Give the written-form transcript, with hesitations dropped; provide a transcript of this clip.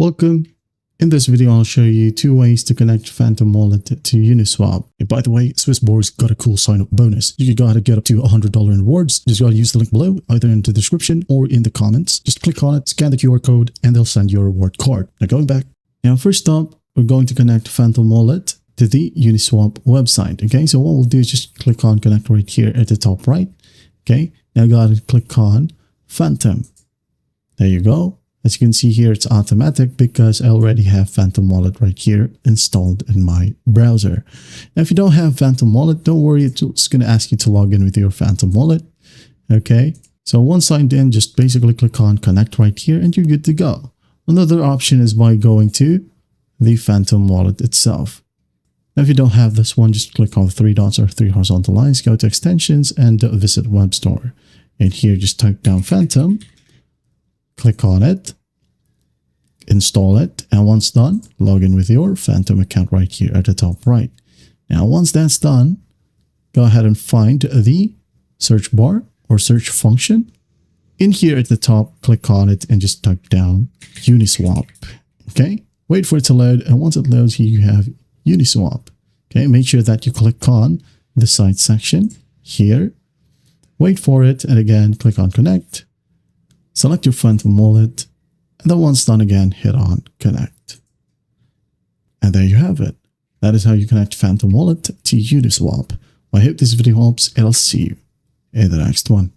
Welcome. In this video, I'll show you 2 ways to connect Phantom Wallet to Uniswap. And by the way, Swissborg's got a cool sign-up bonus. You gotta get up to $100 in rewards. Just gotta use the link below, either in the description or in the comments. Just click on it, scan the QR code, and they'll send you a reward card. Now going back. Now first up, we're going to connect Phantom Wallet to the Uniswap website. Okay, so what we'll do is just click on connect right here at the top right. Okay, now gotta click on Phantom. There you go. As you can see here, it's automatic because I already have Phantom Wallet right here installed in my browser. Now, if you don't have Phantom Wallet, don't worry. It's going to ask you to log in with your Phantom Wallet. Okay. So once signed in, just basically click on connect right here and you're good to go. Another option is by going to the Phantom Wallet itself. Now, if you don't have this one, just click on 3 dots or 3 horizontal lines, go to extensions and visit web store. And here, just type down Phantom. Click on it, install it, and once done, log in with your Phantom account right here at the top right. Now, once that's done, go ahead and find the search bar or search function. In here at the top, click on it and just type down Uniswap. Okay, wait for it to load, and once it loads, here you have Uniswap. Okay, make sure that you click on the site section here. Wait for it, and again, click on connect. Select your Phantom Wallet, and then once done again, hit on connect. And there you have it. That is how you connect Phantom Wallet to Uniswap. I hope this video helps, and I'll see you in the next one.